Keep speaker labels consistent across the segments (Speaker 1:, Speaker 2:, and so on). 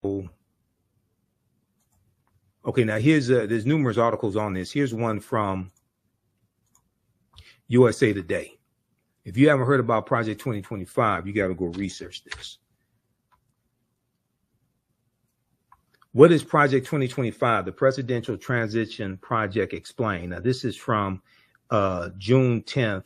Speaker 1: Okay, now there's numerous articles on this. Here's one from USA Today. If you haven't heard about Project 2025, you got to go research this. What is Project 2025? The Presidential Transition Project Explained. Now, this is from June 10th,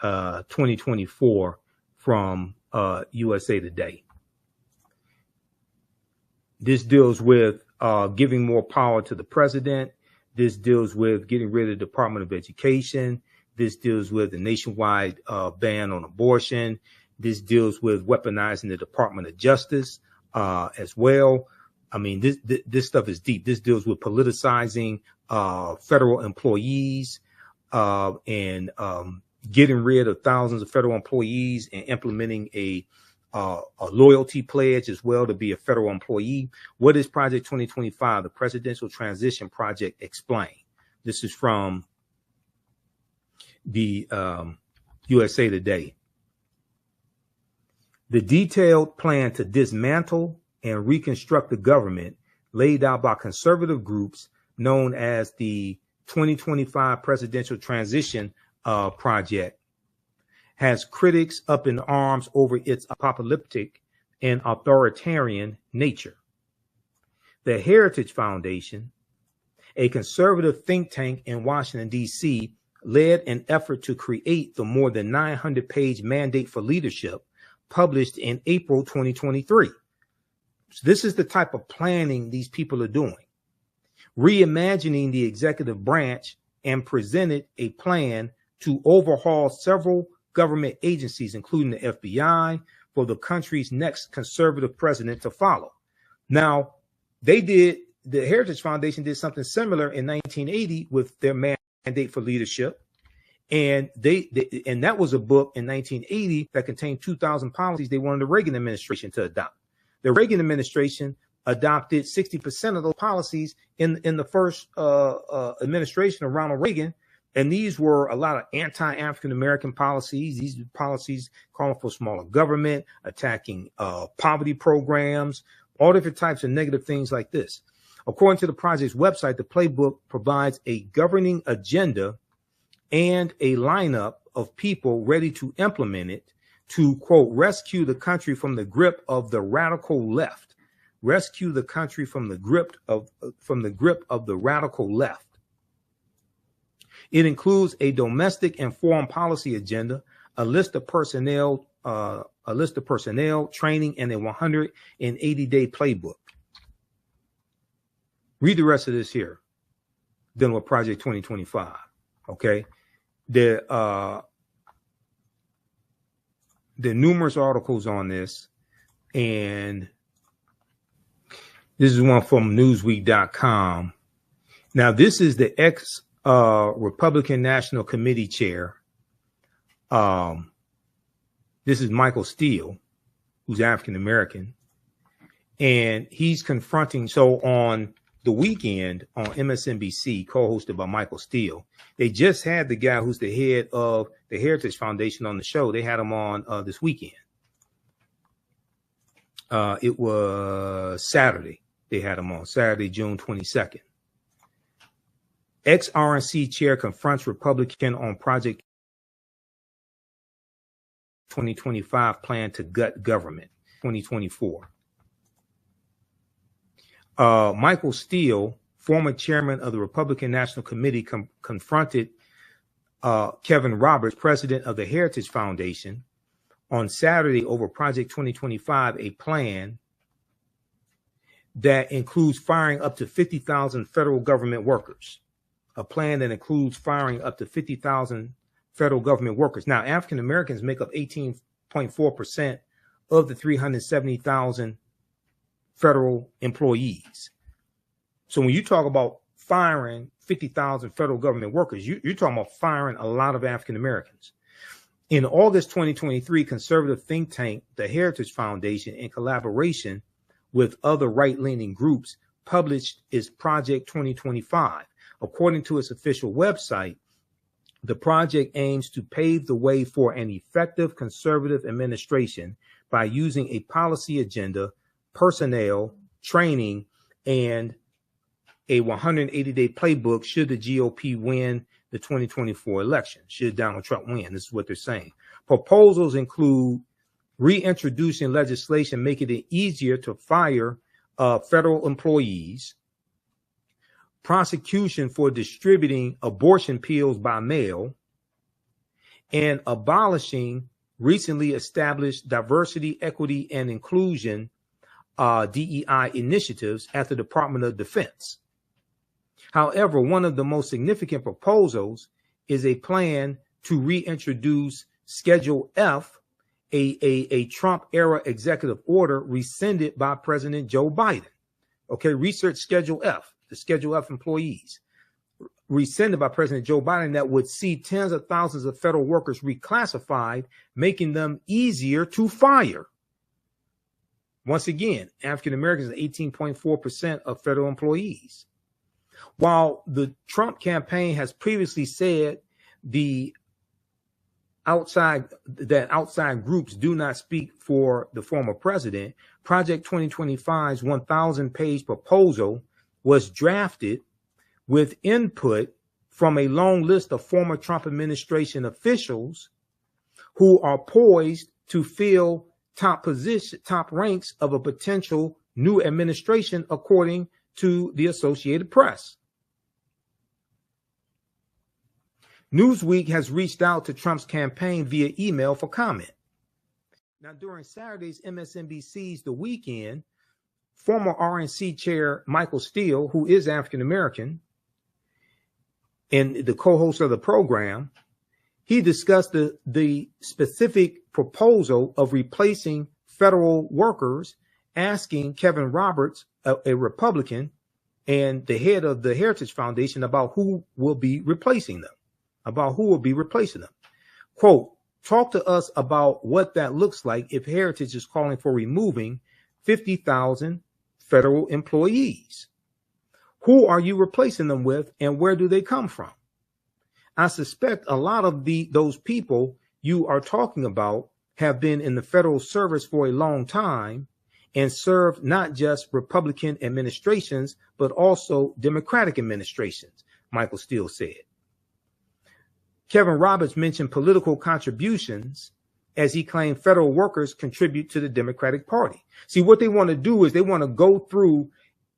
Speaker 1: 2024 from USA Today. This deals with giving more power to the president. This deals with getting rid of the Department of Education. This deals with the nationwide ban on abortion. This deals with weaponizing the Department of Justice as well. I mean, this stuff is deep. This deals with politicizing federal employees and getting rid of thousands of federal employees and implementing a loyalty pledge as well to be a federal employee. What is Project 2025? The Presidential Transition Project Explained. This is from the USA Today. The detailed plan to dismantle and reconstruct the government laid out by conservative groups known as the 2025 Presidential Transition Project has critics up in arms over its apocalyptic and authoritarian nature. The Heritage Foundation, a conservative think tank in Washington, D.C., led an effort to create the more than 900-page mandate for leadership published in April 2023. So this is the type of planning these people are doing. Reimagining the executive branch and presented a plan to overhaul several government agencies, including the FBI, for the country's next conservative president to follow. Now, the Heritage Foundation did something similar in 1980 with their mandate for leadership. And and that was a book in 1980 that contained 2,000 policies they wanted the Reagan administration to adopt. The Reagan administration adopted 60% of those policies in the first administration of Ronald Reagan. And these were a lot of anti-African-American policies. These policies calling for smaller government, attacking poverty programs, all different types of negative things like this. According to the project's website, the playbook provides a governing agenda and a lineup of people ready to implement it to, quote, rescue the country from the grip of the radical left. Rescue the country from the grip of the radical left. It includes a domestic and foreign policy agenda, a list of personnel, training, and a 180-day playbook. Read the rest of this here. Dealing with Project 2025. Okay, there are numerous articles on this, and this is one from Newsweek.com. Now, this is the Republican National Committee chair. This is Michael Steele, who's African American, and he's confronting. So on the weekend on MSNBC, co-hosted by Michael Steele, they just had the guy who's the head of the Heritage Foundation on the show. They had him on this weekend. It was Saturday. They had him on Saturday, June 22nd. Ex-RNC chair confronts Republican on Project 2025 plan to gut government, 2024. Michael Steele, former chairman of the Republican National Committee, confronted Kevin Roberts, president of the Heritage Foundation, on Saturday over Project 2025, a plan that includes firing up to 50,000 federal government workers. A plan that includes firing up to 50,000 federal government workers. Now, African Americans make up 18.4% of the 370,000 federal employees. So when you talk about firing 50,000 federal government workers, you're talking about firing a lot of African Americans. In August 2023, conservative think tank, the Heritage Foundation, in collaboration with other right-leaning groups, published its Project 2025. According to its official website, the project aims to pave the way for an effective conservative administration by using a policy agenda, personnel, training and a 180-day playbook should the GOP win the 2024 election, should Donald Trump win. This is what they're saying. Proposals include reintroducing legislation making it easier to fire federal employees, prosecution for distributing abortion pills by mail, and abolishing recently established diversity, equity, and inclusion DEI initiatives at the Department of Defense. However, one of the most significant proposals is a plan to reintroduce Schedule F, a Trump-era executive order rescinded by President Joe Biden. Okay, research Schedule F, the Schedule F employees, rescinded by President Joe Biden, that would see tens of thousands of federal workers reclassified, making them easier to fire. Once again, African Americans are 18.4% of federal employees. While the Trump campaign has previously said outside groups do not speak for the former president, Project 2025's 1,000-page proposal was drafted with input from a long list of former Trump administration officials who are poised to fill top ranks of a potential new administration, according to the Associated Press. Newsweek has reached out to Trump's campaign via email for comment. Now, during Saturday's MSNBC's The Weekend, former RNC chair Michael Steele, who is African American and the co-host of the program, he discussed the specific proposal of replacing federal workers, asking Kevin Roberts, a Republican and the head of the Heritage Foundation, about who will be replacing them. Quote, talk to us about what that looks like if Heritage is calling for removing 50,000 federal employees. Who are you replacing them with, and where do they come from? I suspect a lot of those people you are talking about have been in the federal service for a long time and served not just Republican administrations, but also Democratic administrations, Michael Steele said. Kevin Roberts mentioned political contributions as he claimed federal workers contribute to the Democratic Party. See, what they want to do is they want to go through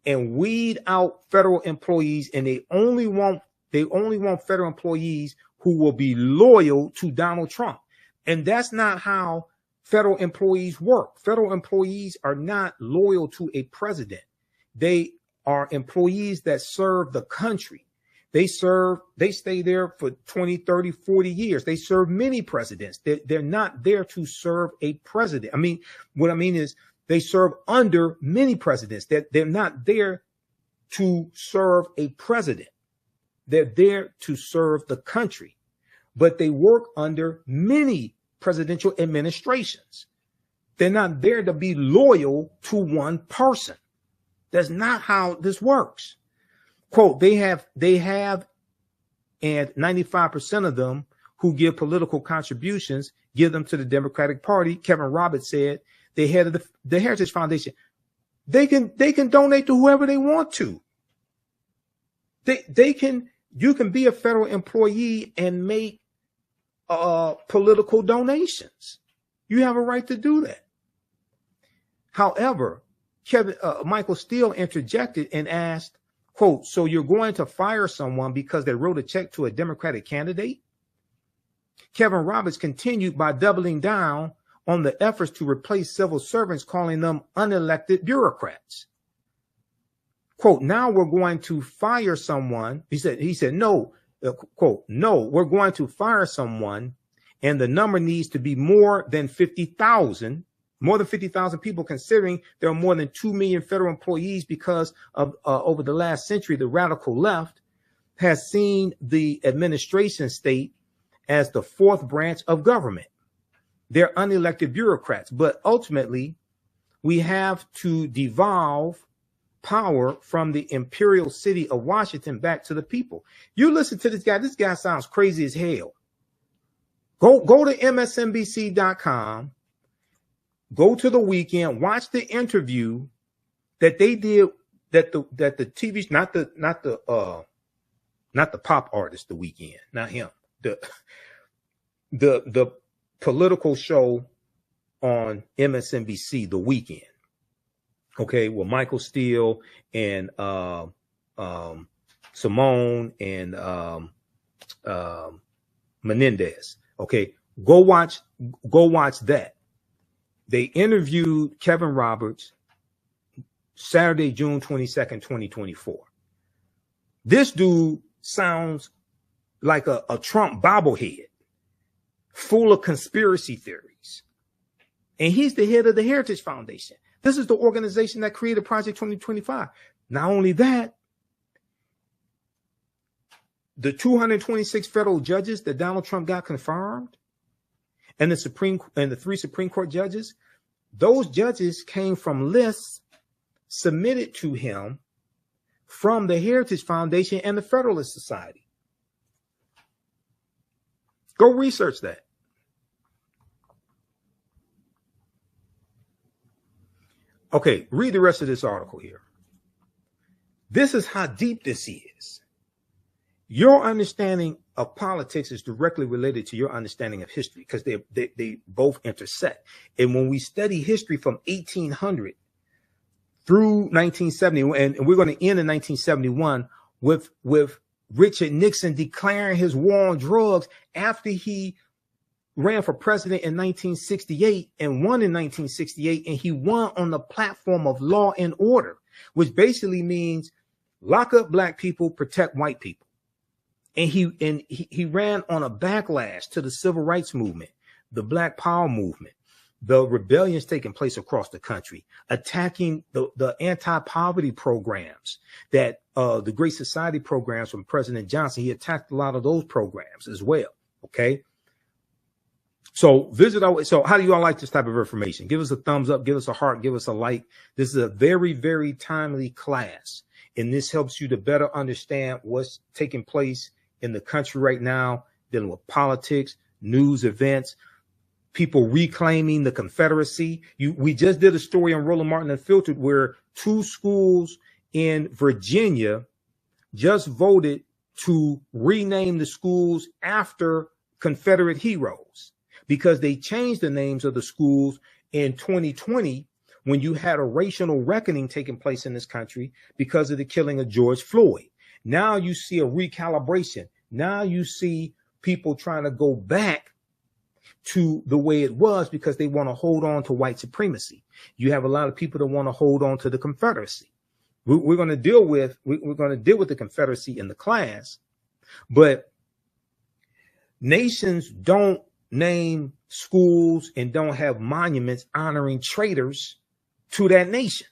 Speaker 1: and weed out federal employees, and they only want federal employees who will be loyal to Donald Trump. And that's not how federal employees work. Federal employees are not loyal to a president. They are employees that serve the country. They stay there for 20, 30, 40 years. They serve many presidents. They're not there to serve a president. What I mean is they serve under many presidents. They're not there to serve a president. They're there to serve the country, but they work under many presidential administrations. They're not there to be loyal to one person. That's not how this works. Quote, they have, and 95% of them who give political contributions give them to the Democratic Party. Kevin Roberts said, the head of the Heritage Foundation, they can donate to whoever they want to. You can be a federal employee and make political donations. You have a right to do that. However, Michael Steele interjected and asked, quote, so you're going to fire someone because they wrote a check to a Democratic candidate? Kevin Roberts continued by doubling down on the efforts to replace civil servants, calling them unelected bureaucrats. Quote, now we're going to fire someone. He said, no, quote, no, we're going to fire someone, and the number needs to be more than 50,000. More than 50,000 people, considering there are more than 2 million federal employees, because of over the last century, the radical left has seen the administration state as the fourth branch of government. They're unelected bureaucrats, but ultimately we have to devolve power from the imperial city of Washington back to the people. You listen to this guy. This guy sounds crazy as hell. Go to MSNBC.com. Go to The Weekend, watch the interview that they did, that the TV, not the pop artist, The Weeknd, not him, the political show on MSNBC, The Weeknd, okay, with Michael Steele and Simone and Menendez. Okay, go watch that. They interviewed Kevin Roberts Saturday, June 22nd, 2024. This dude sounds like a Trump bobblehead full of conspiracy theories. And he's the head of the Heritage Foundation. This is the organization that created Project 2025. Not only that, the 226 federal judges that Donald Trump got confirmed, and the 3 Supreme Court judges, those judges came from lists submitted to him from the Heritage Foundation and the Federalist Society. Go research that. Okay, read the rest of this article here. This is how deep this is. Your understanding of politics is directly related to your understanding of history, because they both intersect. And when we study history from 1800 through 1970, and we're going to end in 1971 with Richard Nixon declaring his war on drugs after he ran for president in 1968 and won in 1968, and he won on the platform of law and order, which basically means lock up black people, protect white people. And he ran on a backlash to the civil rights movement, the Black Power movement, the rebellions taking place across the country, attacking the anti-poverty programs that the Great Society programs from President Johnson. He attacked a lot of those programs as well. Okay. So so how do you all like this type of information? Give us a thumbs up, give us a heart, give us a like. This is a very, very timely class, and this helps you to better understand what's taking place in the country right now, dealing with politics, news, events, people reclaiming the Confederacy. We just did a story on Roland Martin Unfiltered where 2 schools in Virginia just voted to rename the schools after Confederate heroes, because they changed the names of the schools in 2020 when you had a racial reckoning taking place in this country because of the killing of George Floyd. Now you see a recalibration. Now you see people trying to go back to the way it was because they want to hold on to white supremacy. You have a lot of people that want to hold on to the Confederacy. We're going to deal with the Confederacy in the class, but nations don't name schools and don't have monuments honoring traitors to that nation.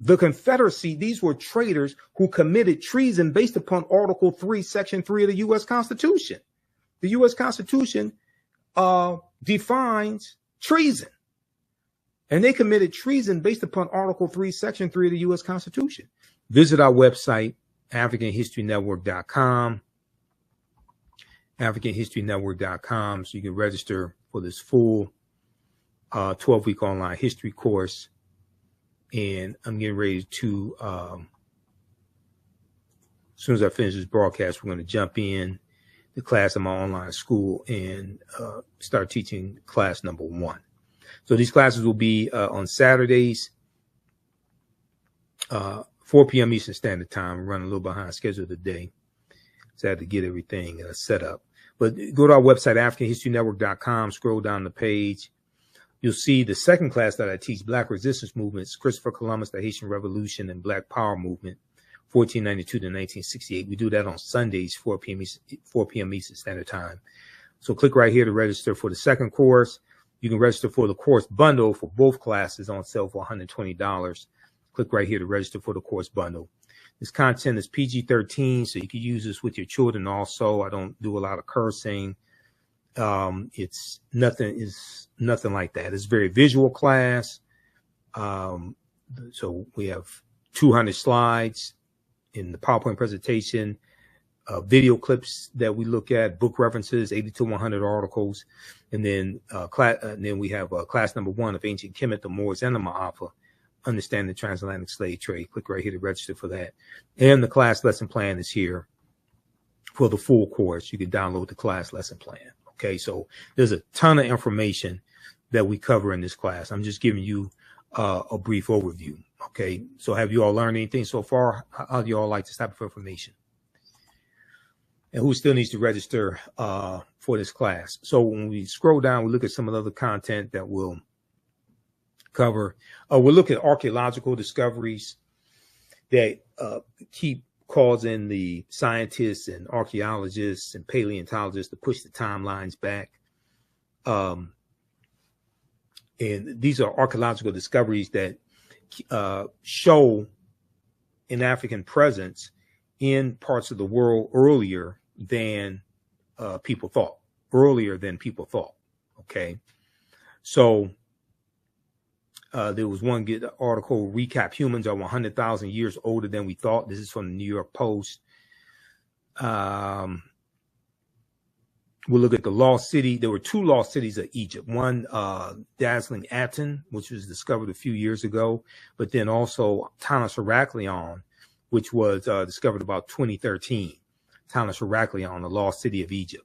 Speaker 1: The Confederacy, these were traitors who committed treason based upon Article 3, Section 3 of the U.S. Constitution. The U.S. Constitution defines treason. And they committed treason based upon Article 3, Section 3 of the U.S. Constitution. Visit our website, AfricanHistoryNetwork.com. AfricanHistoryNetwork.com, so you can register for this full 12-week online history course. And I'm getting ready to, as soon as I finish this broadcast, we're going to jump in the class of my online school and start teaching class number 1. So these classes will be on Saturdays, 4 p.m. Eastern Standard Time. We're running a little behind schedule today, so I had to get everything set up. But go to our website, AfricanHistoryNetwork.com, scroll down the page. You'll see the second class that I teach, Black Resistance Movements, Christopher Columbus, the Haitian Revolution, and Black Power Movement, 1492 to 1968. We do that on Sundays, 4 p.m. Eastern Standard Time. So click right here to register for the second course. You can register for the course bundle for both classes on sale for $120. Click right here to register for the course bundle. This content is PG-13, so you can use this with your children also. I don't do a lot of cursing. It's nothing like that. It's a very visual class. So we have 200 slides in the PowerPoint presentation, video clips that we look at, book references, 80 to 100 articles. And then we have class number 1 of Ancient Kemet, the Moors, and the Ma'afa, Understand the Transatlantic Slave Trade. Click right here to register for that. And the class lesson plan is here for the full course. You can download the class lesson plan. Okay, so there's a ton of information that we cover in this class. I'm just giving you a brief overview. Okay, so have you all learned anything so far? How do you all like this type of information? And who still needs to register for this class? So when we scroll down, we look at some of the other content that we'll cover. We'll look at archaeological discoveries that keep causing the scientists and archaeologists and paleontologists to push the timelines back. And these are archaeological discoveries that show an African presence in parts of the world earlier than people thought. Okay, so there was one good article, Recap Humans Are 100,000 Years Older Than We Thought. This is from the New York Post. We'll look at the lost city. There were two lost cities of Egypt. One, dazzling Aten, which was discovered a few years ago, but then also Tanis Heraklion, which was discovered about 2013. Tanis Heraklion, the lost city of Egypt.